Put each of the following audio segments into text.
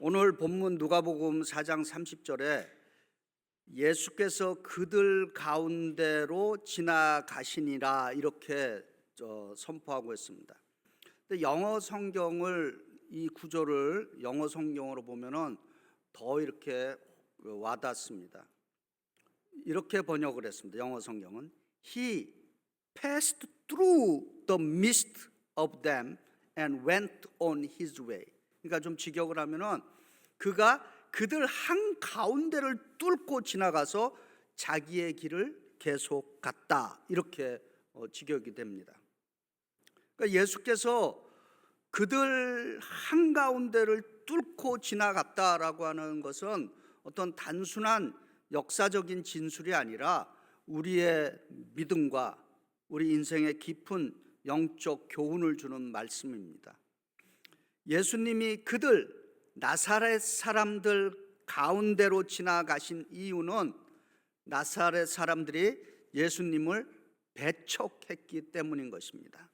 오늘 본문 누가복음 4장 30절에 예수께서 그들 가운데로 지나가시니라 이렇게 선포하고 있습니다. 근데 영어 성경을 이 구절을 영어 성경으로 보면은 더 이렇게 와닿습니다. 이렇게 번역을 했습니다. 영어 성경은 He passed through the midst of them and went on his way. 그러니까 좀 직역을 하면은 그가 그들 한 가운데를 뚫고 지나가서 자기의 길을 계속 갔다 이렇게 직역이 됩니다. 그러니까 예수께서 그들 한 가운데를 뚫고 지나갔다라고 하는 것은 어떤 단순한 역사적인 진술이 아니라 우리의 믿음과 우리 인생의 깊은 영적 교훈을 주는 말씀입니다. 예수님이 그들 나사렛 사람들 가운데로 지나가신 이유는 나사렛 사람들이 예수님을 배척했기 때문인 것입니다.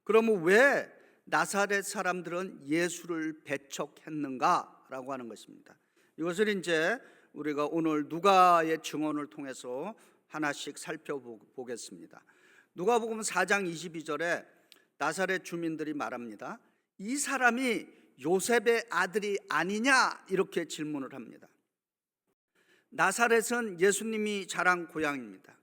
그러면 왜 나사렛 사람들은 예수를 배척했는가라고 하는 것입니다. 이것을 이제 우리가 오늘 누가의 증언을 통해서 하나씩 살펴보겠습니다. 누가복음 4장 22절에 나사렛 주민들이 말합니다. 이 사람이 요셉의 아들이 아니냐 이렇게 질문을 합니다. 나사렛은 예수님이 자란 고향입니다.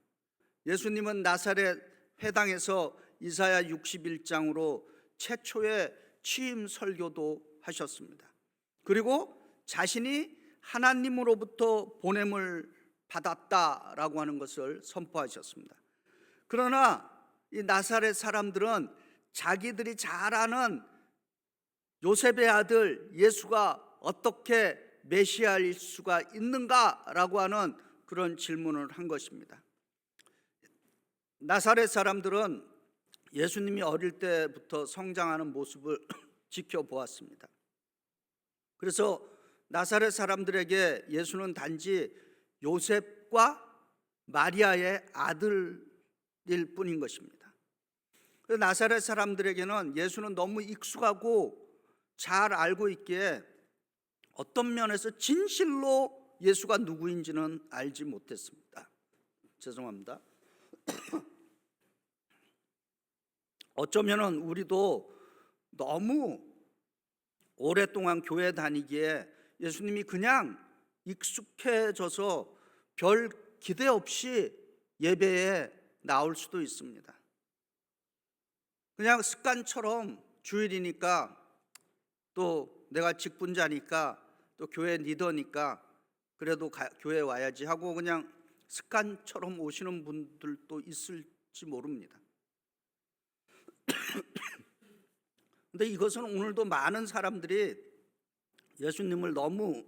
예수님은 나사렛 회당에서 이사야 61장으로 최초의 취임 설교도 하셨습니다. 그리고 자신이 하나님으로부터 보냄을 받았다라고 하는 것을 선포하셨습니다. 그러나 이 나사렛 사람들은 자기들이 잘 아는 요셉의 아들 예수가 어떻게 메시아일 수가 있는가라고 하는 그런 질문을 한 것입니다. 나사렛 사람들은 예수님이 어릴 때부터 성장하는 모습을 지켜보았습니다. 그래서 나사렛 사람들에게 예수는 단지 요셉과 마리아의 아들일 뿐인 것입니다. 나사렛 사람들에게는 예수는 너무 익숙하고 잘 알고 있기에 어떤 면에서 진실로 예수가 누구인지는 알지 못했습니다. 죄송합니다. 어쩌면 우리도 너무 오랫동안 교회 다니기에 예수님이 그냥 익숙해져서 별 기대 없이 예배에 나올 수도 있습니다. 그냥 습관처럼 주일이니까 또 내가 직분자니까 또 교회 리더니까 그래도 교회 와야지 하고 그냥 습관처럼 오시는 분들도 있을지 모릅니다. 근데 이것은 오늘도 많은 사람들이 예수님을 너무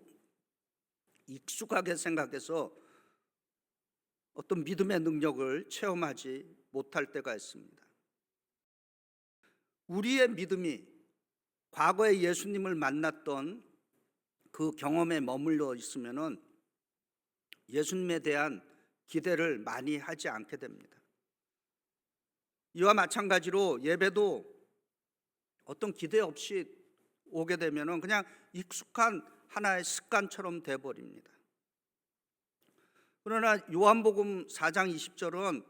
익숙하게 생각해서 어떤 믿음의 능력을 체험하지 못할 때가 있습니다. 우리의 믿음이 과거에 예수님을 만났던 그 경험에 머물러 있으면은 예수님에 대한 기대를 많이 하지 않게 됩니다. 이와 마찬가지로 예배도 어떤 기대 없이 오게 되면은 그냥 익숙한 하나의 습관처럼 돼버립니다. 그러나 요한복음 4장 20절은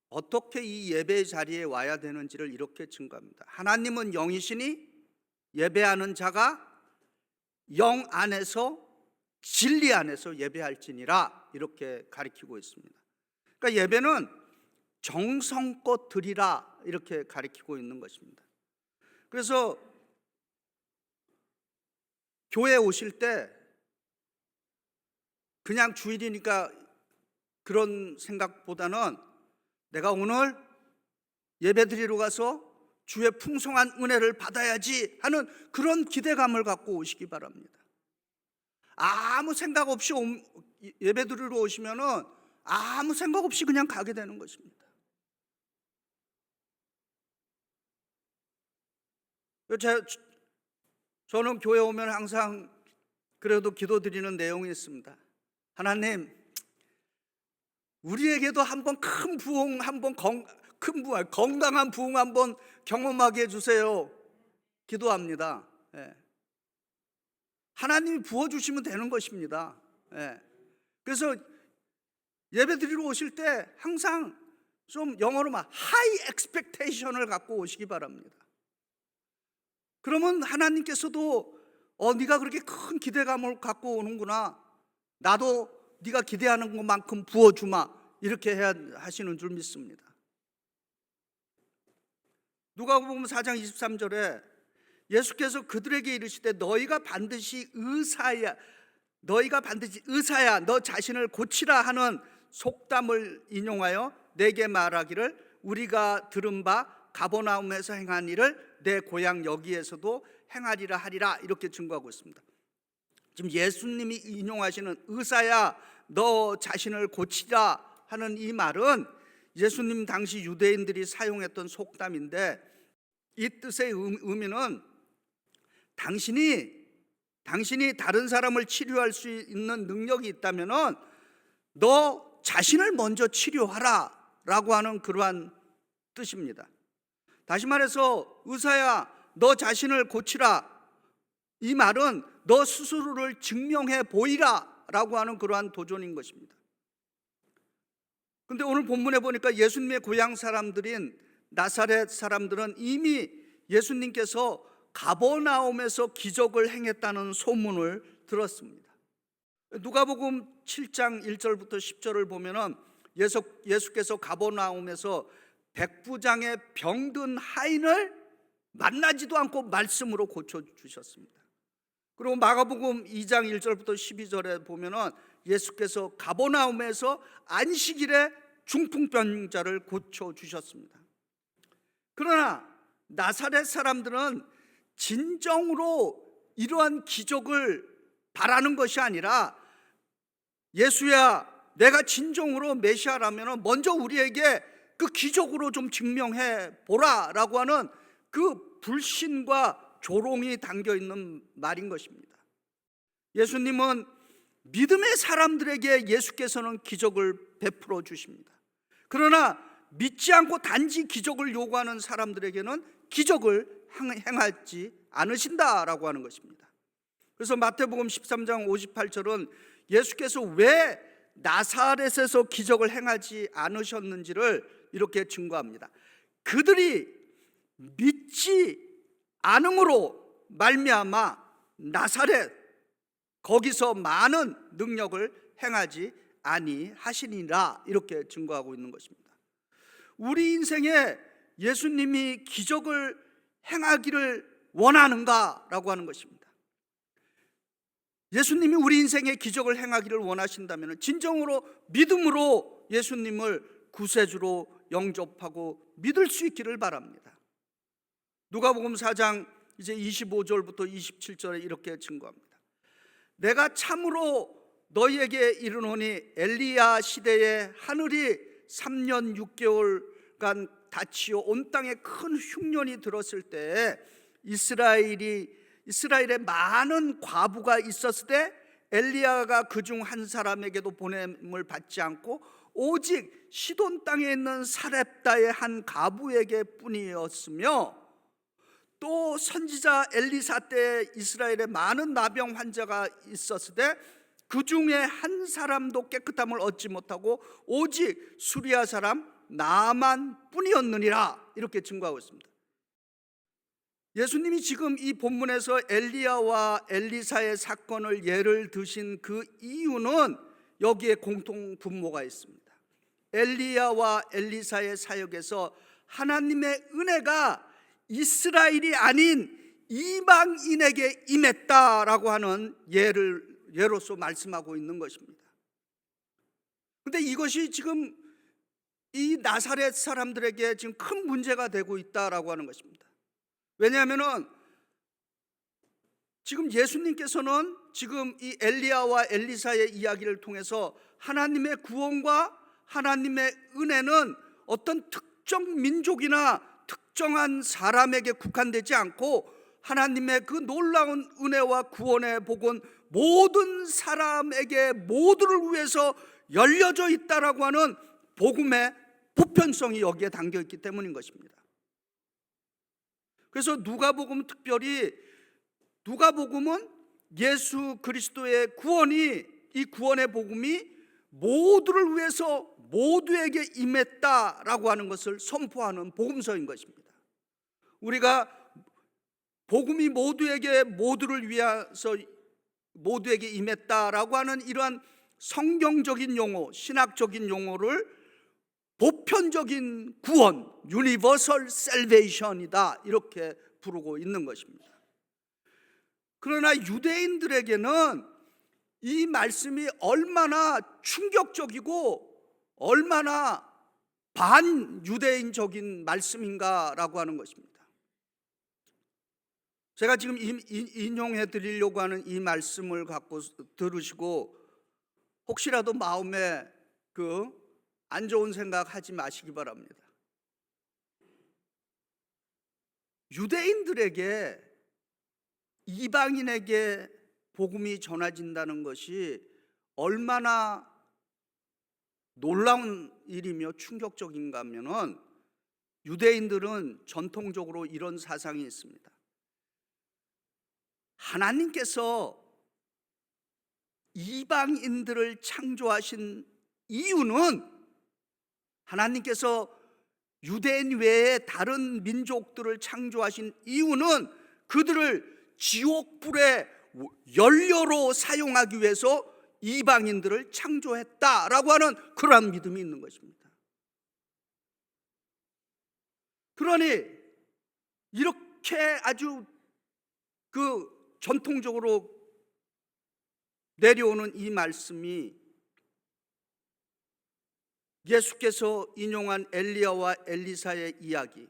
어떻게 이 예배의 자리에 와야 되는지를 이렇게 증거합니다. 하나님은 영이시니 예배하는 자가 영 안에서 진리 안에서 예배할지니라 이렇게 가리키고 있습니다. 그러니까 예배는 정성껏 드리라 이렇게 가리키고 있는 것입니다. 그래서 교회에 오실 때 그냥 주일이니까 그런 생각보다는 내가 오늘 예배 드리러 가서 주의 풍성한 은혜를 받아야지 하는 그런 기대감을 갖고 오시기 바랍니다. 아무 생각 없이 예배 드리러 오시면은 아무 생각 없이 그냥 가게 되는 것입니다. 저는 교회 오면 항상 그래도 기도드리는 내용이 있습니다. 하나님, 우리에게도 한번 큰 부흥, 한번 건강한 부흥 한번 경험하게 해주세요. 기도합니다. 예. 하나님이 부어주시면 되는 것입니다. 예. 그래서 예배 드리러 오실 때 항상 좀 영어로 막 하이 expectation을 갖고 오시기 바랍니다. 그러면 하나님께서도 네가 그렇게 큰 기대감을 갖고 오는구나, 나도 네가 기대하는 것만큼 부어주마, 이렇게 해야 하시는 줄 믿습니다. 누가복음 4장 23절에 예수께서 그들에게 이르시되 너희가 반드시 의사야, 너 자신을 고치라 하는 속담을 인용하여 내게 말하기를 우리가 들은 바 가버나움에서 행한 일을 내 고향 여기에서도 행하리라 하리라, 이렇게 증거하고 있습니다. 지금 예수님이 인용하시는 의사야 너 자신을 고치라 하는 이 말은 예수님 당시 유대인들이 사용했던 속담인데, 이 뜻의 의미는 당신이 다른 사람을 치료할 수 있는 능력이 있다면 너 자신을 먼저 치료하라 라고 하는 그러한 뜻입니다. 다시 말해서 의사야 너 자신을 고치라, 이 말은 너 스스로를 증명해 보이라 라고 하는 그러한 도전인 것입니다. 그런데 오늘 본문에 보니까 예수님의 고향 사람들인 나사렛 사람들은 이미 예수님께서 가버나움에서 기적을 행했다는 소문을 들었습니다. 누가복음 7장 1절부터 10절을 보면은 예수께서 가버나움에서 백부장의 병든 하인을 만나지도 않고 말씀으로 고쳐주셨습니다. 그리고 마가복음 2장 1절부터 12절에 보면은 예수께서 가버나움에서 안식일에 중풍병자를 고쳐주셨습니다. 그러나 나사렛 사람들은 진정으로 이러한 기적을 바라는 것이 아니라, 예수야 내가 진정으로 메시아라면 먼저 우리에게 그 기적으로 좀 증명해 보라 라고 하는 그 불신과 조롱이 담겨 있는 말인 것입니다. 예수님은 믿음의 사람들에게 예수께서는 기적을 베풀어 주십니다. 그러나 믿지 않고 단지 기적을 요구하는 사람들에게는 기적을 행하지 않으신다라고 하는 것입니다. 그래서 마태복음 13장 58절은 예수께서 왜 나사렛에서 기적을 행하지 않으셨는지를 이렇게 증거합니다. 그들이 믿지 않음으로 말미암아 나사렛 거기서 많은 능력을 행하지 아니하시니라, 이렇게 증거하고 있는 것입니다. 우리 인생에 예수님이 기적을 행하기를 원하는가라고 하는 것입니다. 예수님이 우리 인생에 기적을 행하기를 원하신다면 진정으로 믿음으로 예수님을 구세주로 영접하고 믿을 수 있기를 바랍니다. 누가복음 4장 이제 25절부터 27절에 이렇게 증거합니다. 내가 참으로 너희에게 이르노니 엘리야 시대에 하늘이 3년 6개월간 닫히어 온 땅에 큰 흉년이 들었을 때에 이스라엘에 많은 과부가 있었을 때 엘리야가 그중 한 사람에게도 보냄을 받지 않고 오직 시돈 땅에 있는 사렙다의 한 과부에게 뿐이었으며, 또 선지자 엘리사 때 이스라엘에 많은 나병 환자가 있었을 때 그 중에 한 사람도 깨끗함을 얻지 못하고 오직 수리아 사람 나만 뿐이었느니라, 이렇게 증거하고 있습니다. 예수님이 지금 이 본문에서 엘리야와 엘리사의 사건을 예를 드신 그 이유는 여기에 공통 분모가 있습니다. 엘리야와 엘리사의 사역에서 하나님의 은혜가 이스라엘이 아닌 이방인에게 임했다라고 하는 예로서 말씀하고 있는 것입니다. 그런데 이것이 지금 이 나사렛 사람들에게 지금 큰 문제가 되고 있다라고 하는 것입니다. 왜냐하면은 지금 예수님께서는 지금 이 엘리야와 엘리사의 이야기를 통해서 하나님의 구원과 하나님의 은혜는 어떤 특정 민족이나 특정한 사람에게 국한되지 않고 하나님의 그 놀라운 은혜와 구원의 복은 모든 사람에게 모두를 위해서 열려져 있다라고 하는 복음의 보편성이 여기에 담겨 있기 때문인 것입니다. 그래서 누가복음 특별히 누가복음은 예수 그리스도의 구원이, 이 구원의 복음이 모두를 위해서 모두에게 임했다라고 하는 것을 선포하는 복음서인 것입니다. 우리가 복음이 모두에게, 모두를 위해서 모두에게 임했다라고 하는 이러한 성경적인 용어, 신학적인 용어를 보편적인 구원, Universal Salvation이다, 이렇게 부르고 있는 것입니다. 그러나 유대인들에게는 이 말씀이 얼마나 충격적이고 얼마나 반유대인적인 말씀인가라고 하는 것입니다. 제가 지금 인용해 드리려고 하는 이 말씀을 갖고 들으시고 혹시라도 마음에 안 좋은 생각 하지 마시기 바랍니다. 유대인들에게, 이방인에게 복음이 전해진다는 것이 얼마나 놀라운 일이며 충격적인가 하면은, 유대인들은 전통적으로 이런 사상이 있습니다. 하나님께서 이방인들을 창조하신 이유는, 하나님께서 유대인 외에 다른 민족들을 창조하신 이유는 그들을 지옥불의 연료로 사용하기 위해서 이방인들을 창조했다라고 하는 그러한 믿음이 있는 것입니다. 그러니 이렇게 아주 전통적으로 내려오는 이 말씀이 예수께서 인용한 엘리야와 엘리사의 이야기,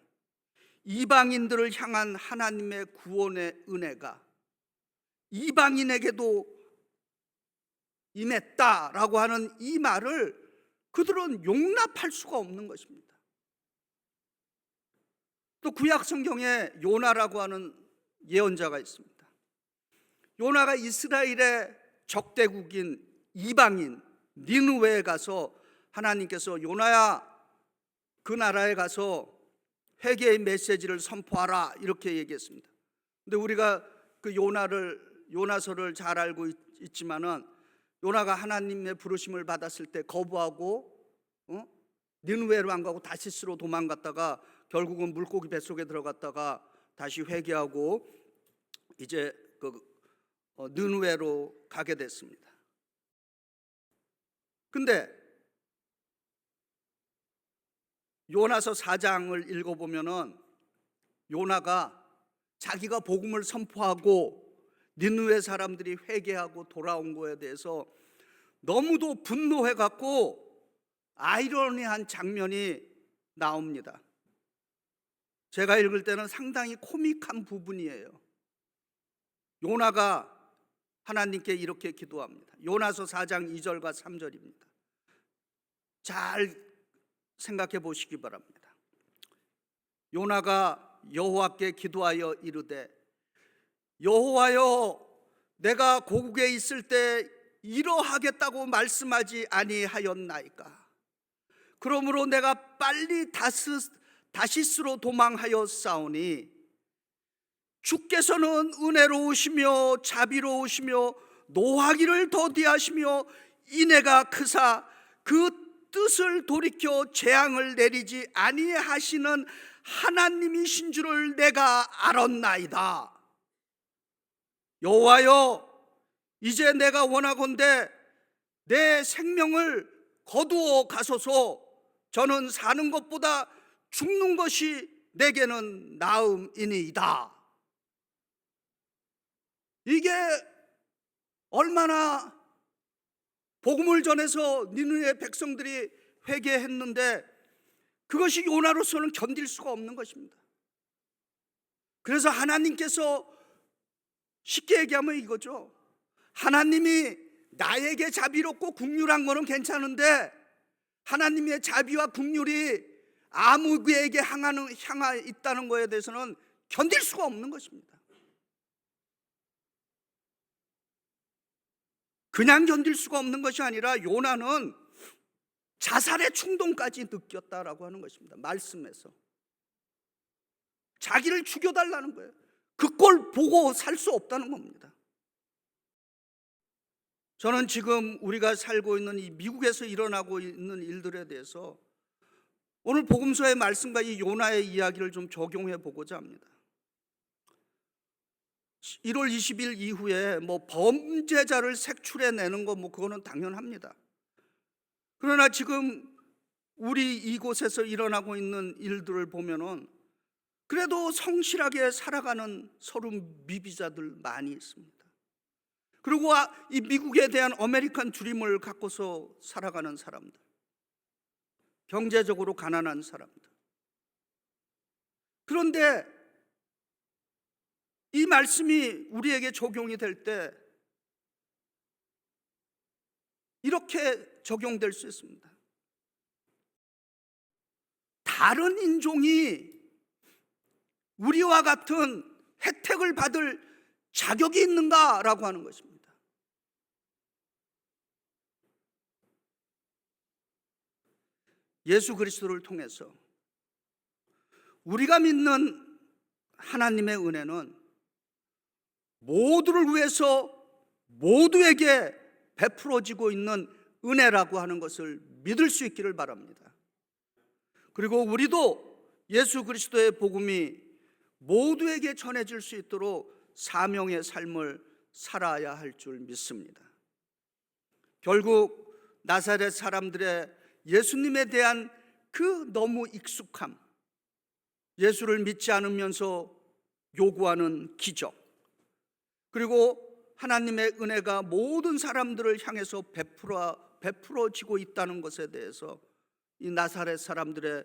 이방인들을 향한 하나님의 구원의 은혜가 이방인에게도 임했다라고 하는 이 말을 그들은 용납할 수가 없는 것입니다. 또 구약 성경에 요나라고 하는 예언자가 있습니다. 요나가 이스라엘의 적대국인 이방인 니느웨에 가서 하나님께서 요나야, 그 나라에 가서 회개의 메시지를 선포하라, 이렇게 얘기했습니다. 근데 우리가 그 요나서를 잘 알고 있지만은, 요나가 하나님의 부르심을 받았을 때 거부하고 니느웨로 안 가고 다시스로 도망갔다가 결국은 물고기 뱃속에 들어갔다가 다시 회개하고 이제 니느웨로 가게 됐습니다. 근데 요나서 4장을 읽어보면은 요나가 자기가 복음을 선포하고 니느웨 사람들이 회개하고 돌아온 거에 대해서 너무도 분노해갖고 아이러니한 장면이 나옵니다. 제가 읽을 때는 상당히 코믹한 부분이에요. 요나가 하나님께 이렇게 기도합니다. 요나서 4장 2절과 3절입니다. 잘 생각해 보시기 바랍니다. 요나가 여호와께 기도하여 이르되, 여호와여, 내가 고국에 있을 때 이러하겠다고 말씀하지 아니하였나이까? 그러므로 내가 빨리 다시스로 도망하여 싸우니 주께서는 은혜로우시며 자비로우시며 노하기를 더디하시며 인애가 크사 그 뜻을 돌이켜 재앙을 내리지 아니하시는 하나님이신 줄을 내가 알았나이다. 여호와여, 이제 내가 원하건대 내 생명을 거두어 가소서. 저는 사는 것보다 죽는 것이 내게는 나음이니이다. 이게 얼마나 복음을 전해서 니느웨 백성들이 회개했는데 그것이 요나로서는 견딜 수가 없는 것입니다. 그래서 하나님께서 쉽게 얘기하면 이거죠. 하나님이 나에게 자비롭고 긍휼한 거는 괜찮은데 하나님의 자비와 긍휼이 아무에게 향하 있다는 것에 대해서는 견딜 수가 없는 것입니다. 그냥 견딜 수가 없는 것이 아니라 요나는 자살의 충동까지 느꼈다라고 하는 것입니다. 말씀에서 자기를 죽여달라는 거예요. 그 꼴 보고 살 수 없다는 겁니다. 저는 지금 우리가 살고 있는 이 미국에서 일어나고 있는 일들에 대해서 오늘 복음서의 말씀과 이 요나의 이야기를 좀 적용해 보고자 합니다. 1월 20일 이후에 범죄자를 색출해 내는 거 그거는 당연합니다. 그러나 지금 우리 이곳에서 일어나고 있는 일들을 보면은 그래도 성실하게 살아가는 서로 미비자들 많이 있습니다. 그리고 이 미국에 대한 아메리칸 드림을 갖고서 살아가는 사람들, 경제적으로 가난한 사람들. 그런데 이 말씀이 우리에게 적용이 될 때 이렇게 적용될 수 있습니다. 다른 인종이 우리와 같은 혜택을 받을 자격이 있는가라고 하는 것입니다. 예수 그리스도를 통해서 우리가 믿는 하나님의 은혜는 모두를 위해서 모두에게 베풀어지고 있는 은혜라고 하는 것을 믿을 수 있기를 바랍니다. 그리고 우리도 예수 그리스도의 복음이 모두에게 전해질 수 있도록 사명의 삶을 살아야 할 줄 믿습니다. 결국 나사렛 사람들의 예수님에 대한 그 너무 익숙함, 예수를 믿지 않으면서 요구하는 기적, 그리고 하나님의 은혜가 모든 사람들을 향해서 베풀어지고 있다는 것에 대해서 이 나사렛 사람들의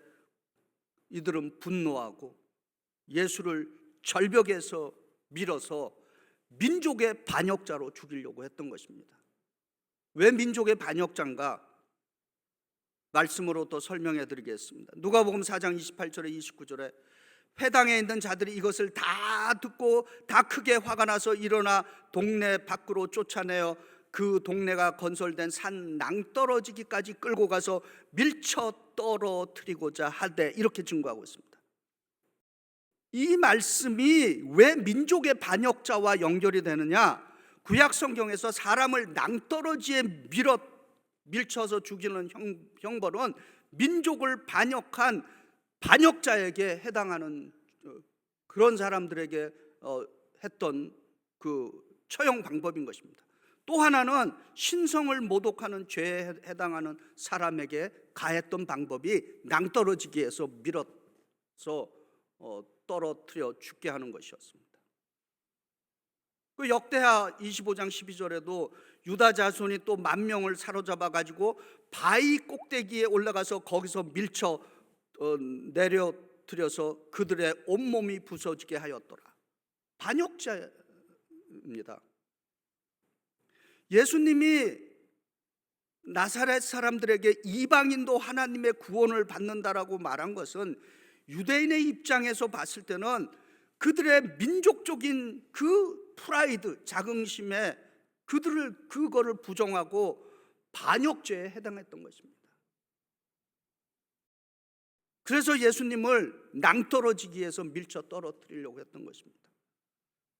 이들은 분노하고 예수를 절벽에서 밀어서 민족의 반역자로 죽이려고 했던 것입니다. 왜 민족의 반역자인가? 말씀으로 또 설명해 드리겠습니다. 누가복음 4장 28절에 29절에 회당에 있는 자들이 이것을 다 듣고 다 크게 화가 나서 일어나 동네 밖으로 쫓아내어 그 동네가 건설된 산 낭떠러지기까지 끌고 가서 밀쳐 떨어뜨리고자 하되, 이렇게 증거하고 있습니다. 이 말씀이 왜 민족의 반역자와 연결이 되느냐? 구약 성경에서 사람을 낭떠러지에 밀쳐서 죽이는 형벌은 민족을 반역한 반역자에게 해당하는 그런 사람들에게 했던 그 처형 방법인 것입니다. 또 하나는 신성을 모독하는 죄에 해당하는 사람에게 가했던 방법이 낭떠러지기에서 밀어서 떨어뜨려 죽게 하는 것이었습니다. 그 역대하 25장 12절에도 유다 자손이 또 10,000명을 사로잡아 가지고 바위 꼭대기에 올라가서 거기서 밀쳐 내려뜨려서 그들의 온몸이 부서지게 하였더라. 반역자입니다. 예수님이 나사렛 사람들에게 이방인도 하나님의 구원을 받는다라고 말한 것은 유대인의 입장에서 봤을 때는 그들의 민족적인 그 프라이드, 자긍심에 그거를 부정하고 반역죄에 해당했던 것입니다. 그래서 예수님을 낭떠러지기에서 밀쳐 떨어뜨리려고 했던 것입니다.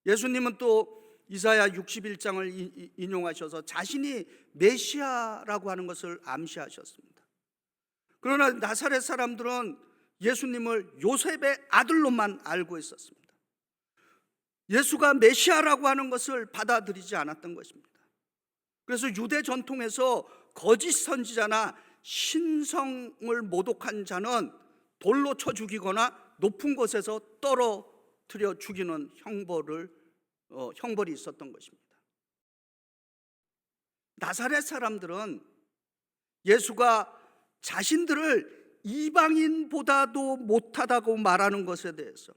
예수님은 또 이사야 61장을 인용하셔서 자신이 메시아라고 하는 것을 암시하셨습니다. 그러나 나사렛 사람들은 예수님을 요셉의 아들로만 알고 있었습니다. 예수가 메시아라고 하는 것을 받아들이지 않았던 것입니다. 그래서 유대 전통에서 거짓 선지자나 신성을 모독한 자는 돌로 쳐 죽이거나 높은 곳에서 떨어뜨려 죽이는 형벌이 있었던 것입니다. 나사렛 사람들은 예수가 자신들을 이방인보다도 못하다고 말하는 것에 대해서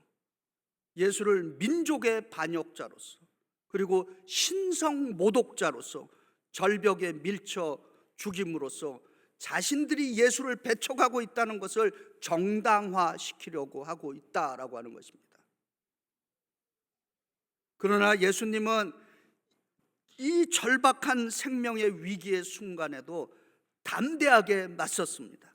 예수를 민족의 반역자로서 그리고 신성 모독자로서 절벽에 밀쳐 죽임으로써 자신들이 예수를 배척하고 있다는 것을 정당화시키려고 하고 있다라고 하는 것입니다. 그러나 예수님은 이 절박한 생명의 위기의 순간에도 담대하게 맞섰습니다.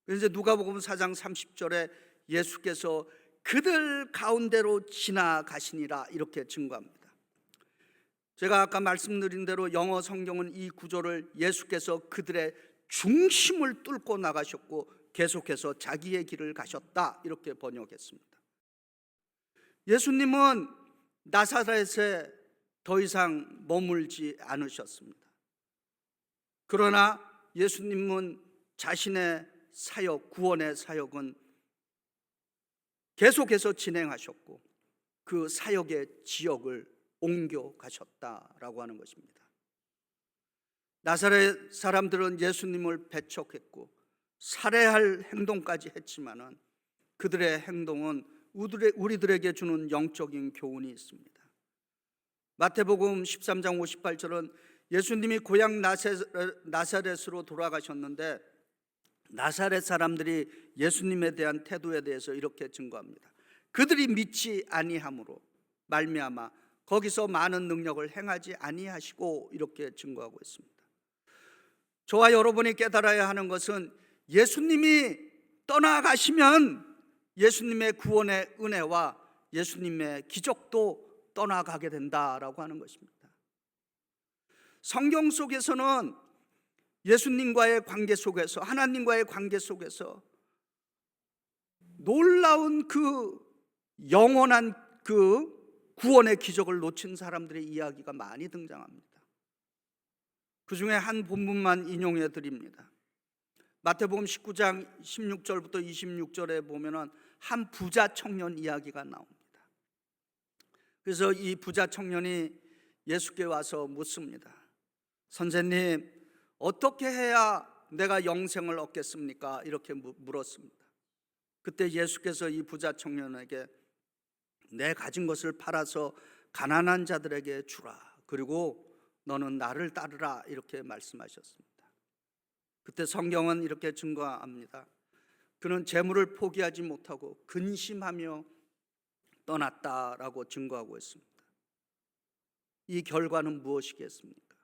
그래서 누가복음 4장 30절에 예수께서 그들 가운데로 지나가시니라 이렇게 증거합니다. 제가 아까 말씀드린 대로 영어 성경은 이 구조를 예수께서 그들의 중심을 뚫고 나가셨고 계속해서 자기의 길을 가셨다 이렇게 번역했습니다. 예수님은 나사렛에 더 이상 머물지 않으셨습니다. 그러나 예수님은 자신의 사역, 구원의 사역은 계속해서 진행하셨고 그 사역의 지역을 옮겨 가셨다라고 하는 것입니다. 나사렛 사람들은 예수님을 배척했고 살해할 행동까지 했지만은 그들의 행동은 우리들에게 주는 영적인 교훈이 있습니다. 마태복음 13장 58절은 예수님이 고향 나사렛으로 돌아가셨는데 나사렛 사람들이 예수님에 대한 태도에 대해서 이렇게 증거합니다. 그들이 믿지 아니함으로 말미암아 거기서 많은 능력을 행하지 아니하시고 이렇게 증거하고 있습니다. 저와 여러분이 깨달아야 하는 것은 예수님이 떠나가시면 예수님의 구원의 은혜와 예수님의 기적도 떠나가게 된다라고 하는 것입니다. 성경 속에서는 예수님과의 관계 속에서, 하나님과의 관계 속에서 놀라운 그 영원한 그 구원의 기적을 놓친 사람들의 이야기가 많이 등장합니다. 그 중에 한 본문만 인용해 드립니다. 마태복음 19장 16절부터 26절에 보면은 한 부자 청년 이야기가 나옵니다. 그래서 이 부자 청년이 예수께 와서 묻습니다. 선생님, 어떻게 해야 내가 영생을 얻겠습니까? 이렇게 물었습니다. 그때 예수께서 이 부자 청년에게 내 가진 것을 팔아서 가난한 자들에게 주라. 그리고 너는 나를 따르라. 이렇게 말씀하셨습니다. 그때 성경은 이렇게 증거합니다. 그는 재물을 포기하지 못하고 근심하며 떠났다라고 증거하고 있습니다. 이 결과는 무엇이겠습니까?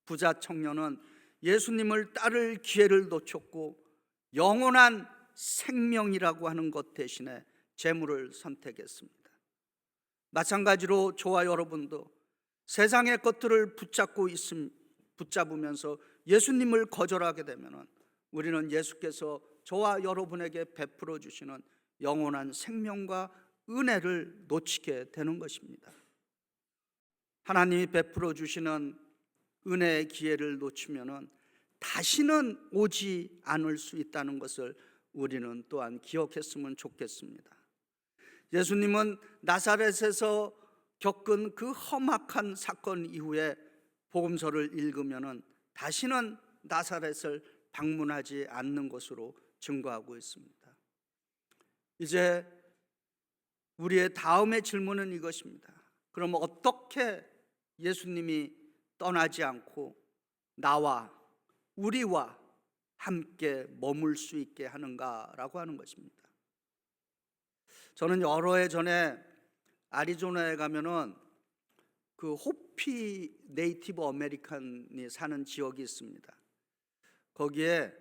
부자 청년은 예수님을 따를 기회를 놓쳤고 영원한 생명이라고 하는 것 대신에 재물을 선택했습니다. 마찬가지로 저와 여러분도 세상의 것들을 붙잡으면서 예수님을 거절하게 되면 우리는 예수께서 저와 여러분에게 베풀어 주시는 영원한 생명과 은혜를 놓치게 되는 것입니다. 하나님이 베풀어 주시는 은혜의 기회를 놓치면 다시는 오지 않을 수 있다는 것을 우리는 또한 기억했으면 좋겠습니다. 예수님은 나사렛에서 겪은 그 험악한 사건 이후에 복음서를 읽으면 다시는 나사렛을 방문하지 않는 것으로 증거하고 있습니다. 이제 우리의 다음의 질문은 이것입니다. 그럼 어떻게 예수님이 떠나지 않고 나와 우리와 함께 머물 수 있게 하는가라고 하는 것입니다. 저는 여러 해 전에 애리조나에 가면은 그 호피 네이티브 아메리칸이 사는 지역이 있습니다. 거기에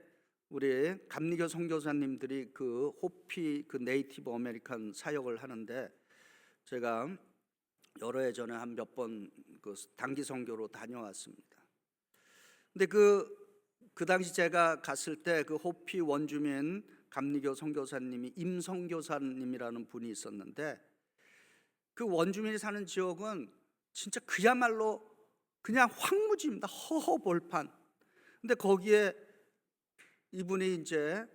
우리 감리교 선교사님들이 그 호피 그 네이티브 아메리칸 사역을 하는데 제가 여러 해 전에 한 몇 번 그 단기 선교로 다녀왔습니다. 근데 그 당시 제가 갔을 때 그 호피 원주민 감리교 선교사님이 임선교사님이라는 분이 있었는데 그 원주민이 사는 지역은 진짜 그야말로 그냥 황무지입니다. 허허벌판. 근데 거기에 이분이 이제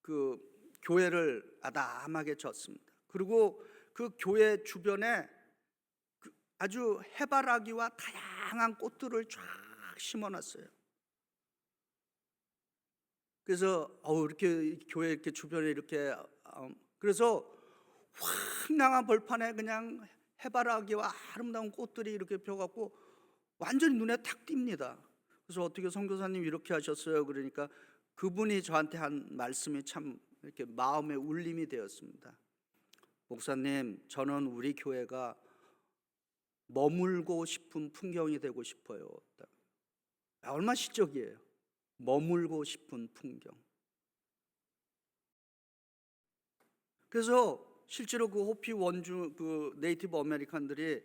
그 교회를 아담하게 졌습니다. 그리고 그 교회 주변에 아주 해바라기와 다양한 꽃들을 쫙 심어놨어요. 그래서 이렇게 교회 이렇게 주변에 이렇게 그래서 황량한 벌판에 그냥 해바라기와 아름다운 꽃들이 이렇게 펴갖고 완전히 눈에 탁 띕니다. 그래서 어떻게 선교사님 이렇게 하셨어요? 그러니까 그분이 저한테 한 말씀이 참 이렇게 마음에 울림이 되었습니다. 목사님, 저는 우리 교회가 머물고 싶은 풍경이 되고 싶어요. 얼마나 시적이에요. 머물고 싶은 풍경. 그래서 실제로 그 호피 원주 그 네이티브 아메리칸들이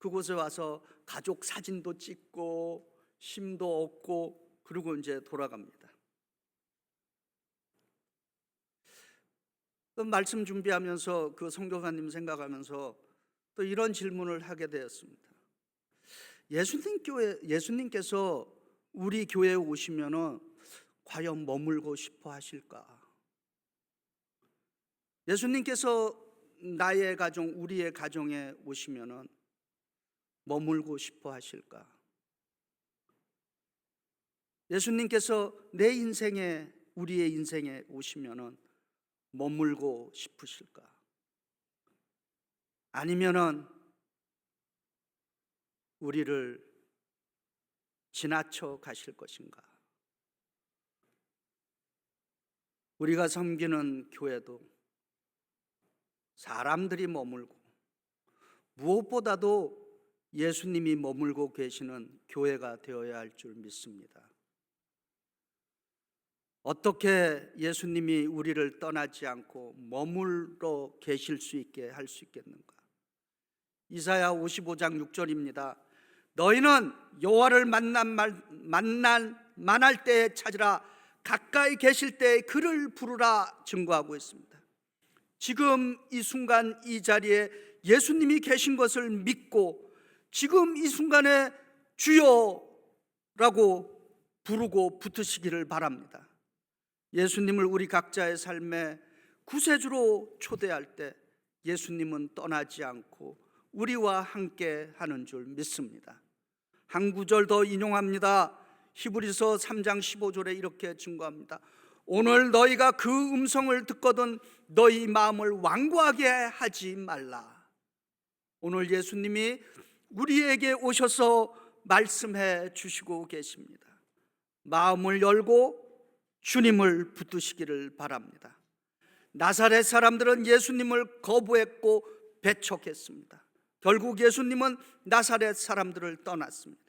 그곳에 와서 가족 사진도 찍고 힘도 얻고 그리고 이제 돌아갑니다. 또 말씀 준비하면서 그 선교사님 생각하면서 또 이런 질문을 하게 되었습니다. 예수님께서 우리 교회에 오시면은 과연 머물고 싶어 하실까? 예수님께서 나의 가정, 우리의 가정에 오시면은 머물고 싶어 하실까? 예수님께서 내 인생에, 우리의 인생에 오시면은 머물고 싶으실까? 아니면은 우리를 지나쳐 가실 것인가? 우리가 섬기는 교회도 사람들이 머물고 무엇보다도 예수님이 머물고 계시는 교회가 되어야 할 줄 믿습니다. 어떻게 예수님이 우리를 떠나지 않고 머물러 계실 수 있게 할 수 있겠는가? 이사야 55장 6절입니다. 너희는 여호와를 만날 때에 찾으라. 가까이 계실 때에 그를 부르라 증거하고 있습니다. 지금 이 순간 이 자리에 예수님이 계신 것을 믿고 지금 이 순간에 주여라고 부르고 붙으시기를 바랍니다. 예수님을 우리 각자의 삶의 구세주로 초대할 때 예수님은 떠나지 않고 우리와 함께 하는 줄 믿습니다. 한 구절 더 인용합니다. 히브리서 3장 15절에 이렇게 증거합니다. 오늘 너희가 그 음성을 듣거든 너희 마음을 완고하게 하지 말라. 오늘 예수님이 우리에게 오셔서 말씀해 주시고 계십니다. 마음을 열고 주님을 붙드시기를 바랍니다. 나사렛 사람들은 예수님을 거부했고 배척했습니다. 결국 예수님은 나사렛 사람들을 떠났습니다.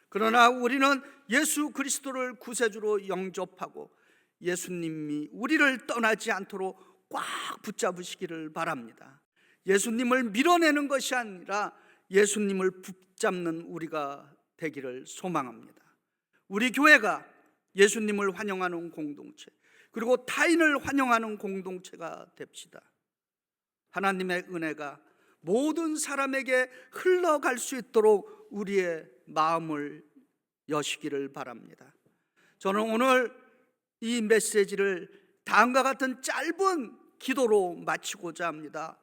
그러나 우리는 예수 그리스도를 구세주로 영접하고 예수님이 우리를 떠나지 않도록 꽉 붙잡으시기를 바랍니다. 예수님을 밀어내는 것이 아니라 예수님을 붙잡는 우리가 되기를 소망합니다. 우리 교회가 예수님을 환영하는 공동체, 그리고 타인을 환영하는 공동체가 됩시다. 하나님의 은혜가 모든 사람에게 흘러갈 수 있도록 우리의 마음을 여시기를 바랍니다. 저는 오늘 이 메시지를 다음과 같은 짧은 기도로 마치고자 합니다.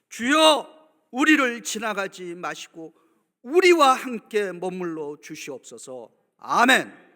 주여, 우리를 지나가지 마시고 우리와 함께 머물러 주시옵소서. 아멘.